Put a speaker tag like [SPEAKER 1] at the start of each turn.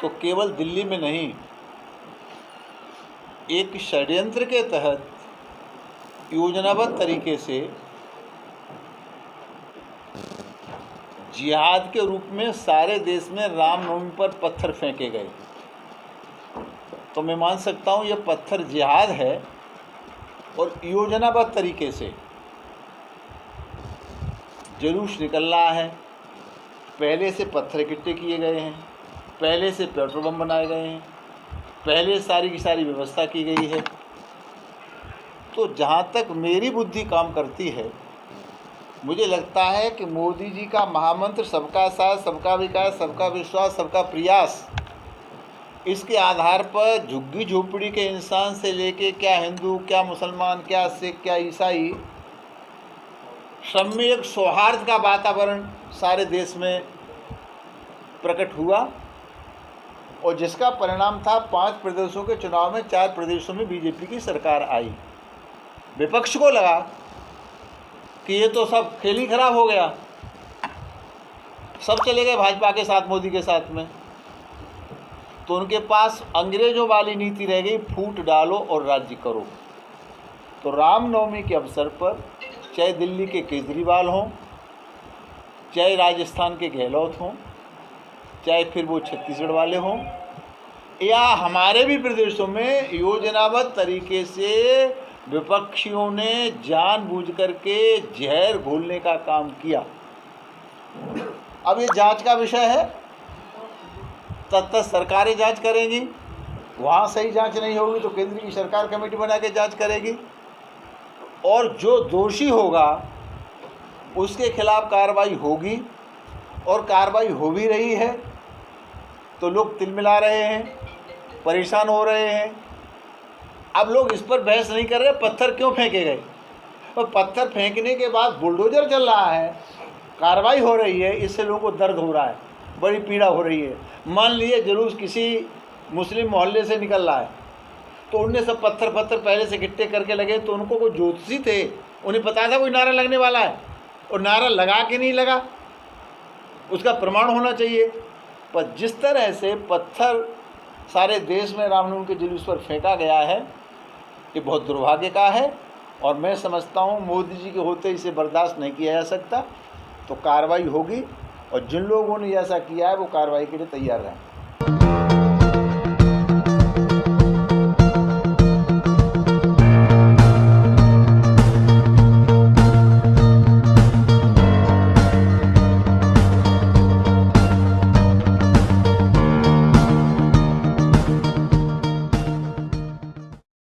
[SPEAKER 1] तो केवल दिल्ली में नहीं, एक षड्यंत्र के तहत योजनाबद्ध तरीके से जिहाद के रूप में सारे देश में रामनवमी पर पत्थर फेंके गए। तो मैं मान सकता हूँ यह पत्थर जिहाद है और योजनाबद्ध तरीके से जुलूस निकल रहा है। पहले से पत्थर इकट्ठे किए गए हैं, पहले से पेट्रोल बम बनाए गए हैं, पहले सारी की सारी व्यवस्था की गई है। तो जहाँ तक मेरी बुद्धि काम करती है, मुझे लगता है कि मोदी जी का महामंत्र सबका साथ, सबका विकास, सबका विश्वास, सबका प्रयास, इसके आधार पर झुग्गी झोपड़ी के इंसान से लेके क्या हिंदू, क्या मुसलमान, क्या सिख, क्या ईसाई, सब में एक सौहार्द का वातावरण सारे देश में प्रकट हुआ। और जिसका परिणाम था 5 प्रदेशों के चुनाव में 4 प्रदेशों में बीजेपी की सरकार आई। विपक्ष को लगा कि ये तो सब खेल ही खराब हो गया, सब चले गए भाजपा के साथ, मोदी के साथ में। तो उनके पास अंग्रेजों वाली नीति रह गई, फूट डालो और राज्य करो। तो रामनवमी के अवसर पर चाहे दिल्ली के केजरीवाल हों, चाहे राजस्थान के गहलोत हों, चाहे फिर वो छत्तीसगढ़ वाले हों, या हमारे भी प्रदेशों में योजनाबद्ध तरीके से विपक्षियों ने जानबूझ करके जहर घोलने का काम किया। अब ये जांच का विषय है, तब तक सरकारें जांच करेंगी, वहाँ सही जांच नहीं होगी तो केंद्र की सरकार कमेटी बना के जांच करेगी, और जो दोषी होगा उसके खिलाफ कार्रवाई होगी, और कार्रवाई हो भी रही है। तो लोग तिलमिला रहे हैं, परेशान हो रहे हैं। अब लोग इस पर बहस नहीं कर रहे पत्थर क्यों फेंके गए, और पत्थर फेंकने के बाद बुलडोजर चल रहा है, कार्रवाई हो रही है, इससे लोगों को दर्द हो रहा है, बड़ी पीड़ा हो रही है। मान लीजिए जुलूस किसी मुस्लिम मोहल्ले से निकल रहा है, तो उनने सब पत्थर पहले से इकट्ठे करके लगे, तो उनको कोई ज्योतिषी थे, उन्हें पता था कोई नारा लगने वाला है, और नारा लगा कि नहीं लगा उसका प्रमाण होना चाहिए। पर जिस तरह से पत्थर सारे देश में रामनवमी के जुलूस पर फेंका गया है, ये बहुत दुर्भाग्य का है। और मैं समझता हूँ मोदी जी के होते इसे बर्दाश्त नहीं किया जा सकता। तो कार्रवाई होगी, और जिन लोगों ने ऐसा किया है वो कार्रवाई के लिए तैयार रहें।